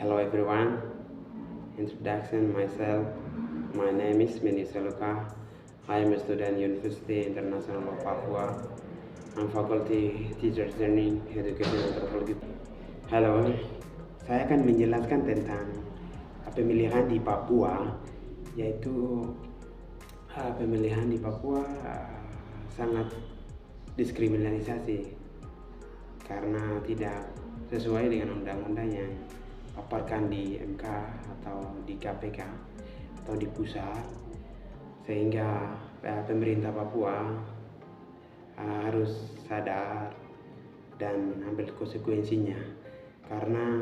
Hello everyone. Introduction myself. My name is Meni Seluka. I am a student University International of Papua. I'm faculty teacher training education anthropology. Halo, saya akan menjelaskan tentang pemilihan di Papua, yaitu pemilihan di Papua sangat diskriminalisasi karena tidak sesuai dengan undang-undang yang paparkan di MK atau di KPK atau di pusat, sehingga pemerintah Papua harus sadar dan ambil konsekuensinya, karena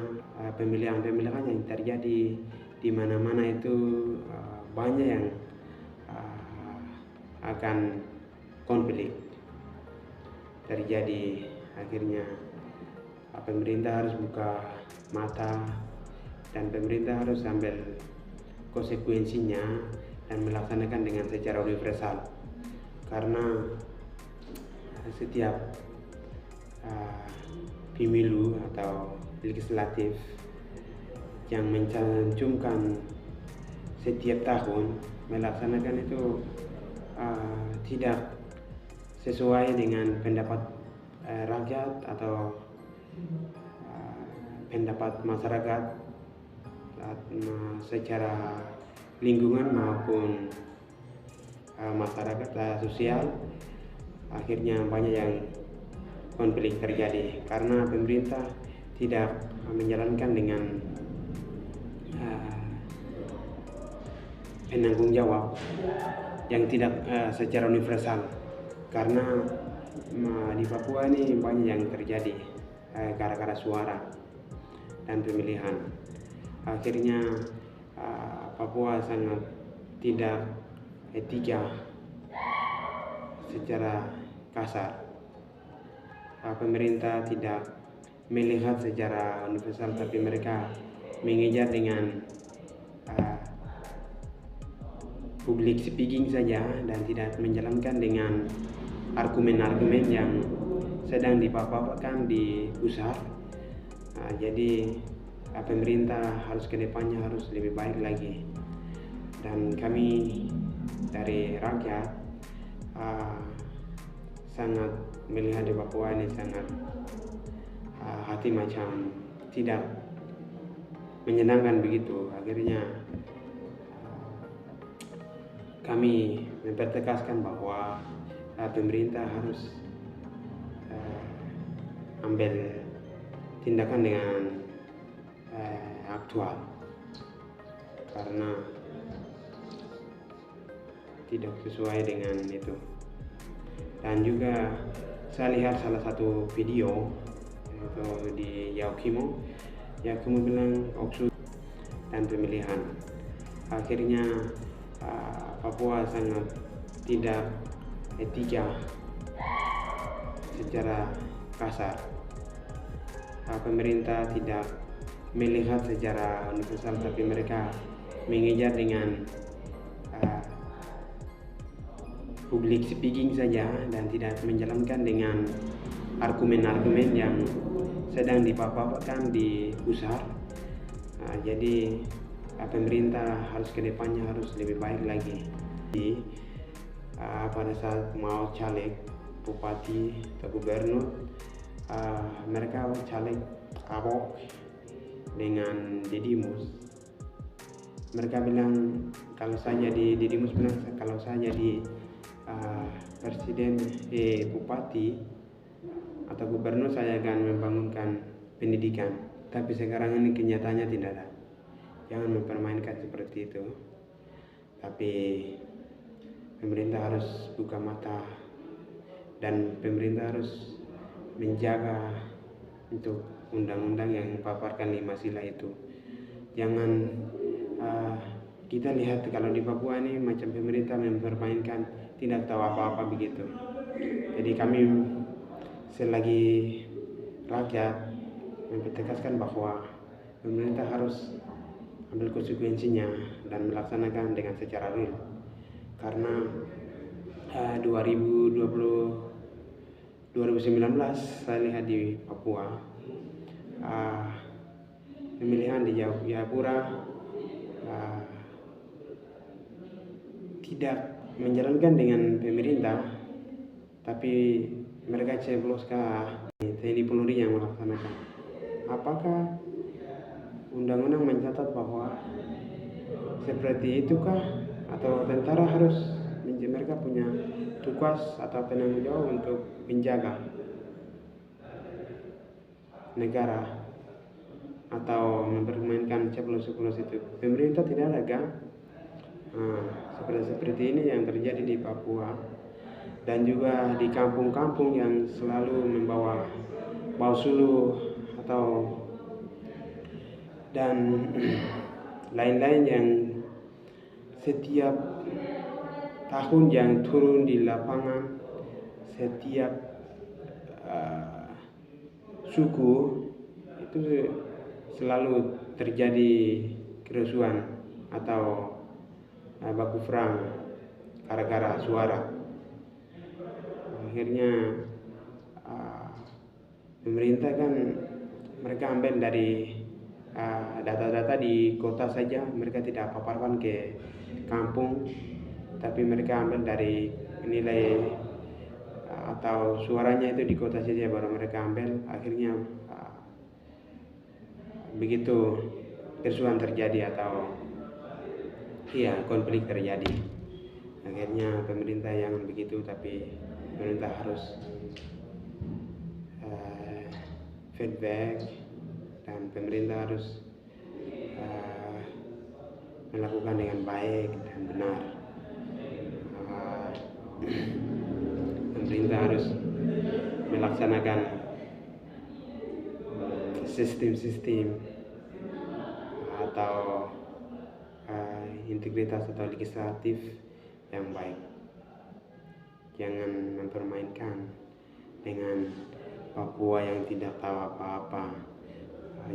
pemilihan-pemilihan yang terjadi di mana-mana itu banyak yang akan konflik terjadi. Akhirnya pemerintah harus buka mata dan pemerintah harus ambil konsekuensinya dan melaksanakan dengan secara universal, karena setiap pemilu atau legislatif yang mencantumkan setiap tahun melaksanakan itu tidak sesuai dengan pendapat rakyat atau pendapat masyarakat secara lingkungan maupun masyarakat sosial. Akhirnya banyak yang konflik terjadi karena pemerintah tidak menjalankan dengan penanggung jawab yang tidak secara universal, karena di Papua ini banyak yang terjadi gara-gara suara dan pemilihan. Akhirnya Papua sangat tidak etika secara kasar. Pemerintah tidak melihat secara universal, tapi mereka mengejar dengan public speaking saja dan tidak menjalankan dengan argumen-argumen yang sedang dipaparkan di pusat. Jadi pemerintah harus kedepannya harus lebih baik lagi, dan kami dari rakyat sangat melihat di Papua ini sangat hati macam tidak menyenangkan begitu. Akhirnya kami mempertegaskan bahwa pemerintah harus ambil tindakan dengan aktual, karena tidak sesuai dengan itu. Dan juga saya lihat salah satu video itu di Yaukimo bilang Oksu dan pemilihan. Akhirnya Papua sangat tidak etika secara kasar. Pemerintah tidak melihat secara universal, tapi mereka mengejar dengan public speaking saja dan tidak menjalankan dengan argumen-argumen yang sedang dipaparkan di pusat. Jadi pemerintah harus kedepannya harus lebih baik lagi. Pada saat mau caleg bupati atau gubernur, mereka caleg kapok dengan Dedimus. Mereka bilang kalau saya jadi Dedimus bilang kalau saya jadi presiden bupati atau gubernur, saya akan membangunkan pendidikan. Tapi sekarang ini kenyataannya tidak ada. Jangan mempermainkan seperti itu. Tapi pemerintah harus buka mata dan pemerintah harus menjaga untuk undang-undang yang paparkan 5 sila itu. Jangan kita lihat kalau di Papua ini macam pemerintah mempermainkan, tidak tahu apa-apa begitu. Jadi kami selagi rakyat mempertegaskan bahwa pemerintah harus ambil konsekuensinya dan melaksanakan dengan secara real, karena 2019 saya lihat di Papua pemilihan di Jayapura tidak menjalankan dengan pemerintah, tapi mereka ceblos ke TNI Polri yang melaksanakan. Apakah undang-undang mencatat bahwa seperti itukah, atau tentara harus mereka punya tugas atau penanggung jawab untuk menjaga negara atau mempermainkan ceplos-ceplos itu? Pemerintah tidak ada kan? Seperti ini yang terjadi di Papua dan juga di kampung-kampung yang selalu membawa bau suluh atau dan lain-lain yang setiap tahun yang turun di lapangan, setiap suku itu selalu terjadi kerusuhan atau baku perang gara-gara suara. Akhirnya pemerintah kan mereka ambil dari data-data di kota saja, mereka tidak paparkan ke kampung, tapi mereka ambil dari nilai atau suaranya itu di kota saja baru mereka ambil. Akhirnya begitu kerusuhan terjadi atau konflik terjadi. Akhirnya pemerintah jangan begitu, tapi pemerintah harus feedback dan pemerintah harus melakukan dengan baik dan benar. Pemerintah harus melaksanakan sistem-sistem atau integritas atau legislatif yang baik. Jangan mempermainkan dengan Papua yang tidak tahu apa-apa.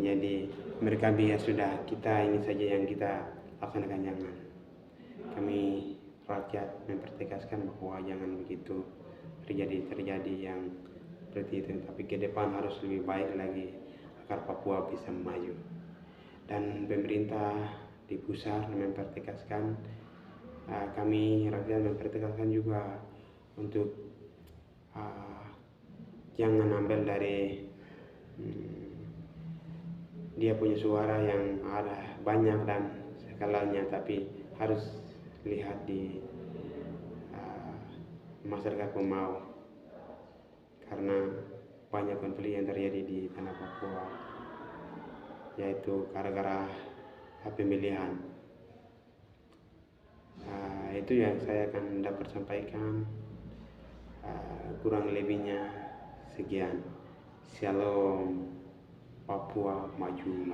Jadi mereka biar sudah, kita ini saja yang kita laksanakan. Jangan. Kami rakyat mempertegaskan bahwa jangan begitu terjadi yang seperti itu, tapi ke depan harus lebih baik lagi agar Papua bisa maju. Dan pemerintah di pusat mempertegaskan, kami rakyat mempertegaskan juga untuk jangan ambil dari dia punya suara yang ada banyak dan segalanya, tapi harus lihat di masyarakat pemau, karena banyak konflik yang terjadi di tanah Papua, yaitu gara-gara pemilihan. Itu yang saya akan dapat sampaikan. Kurang lebihnya sekian. Shalom. Papua maju.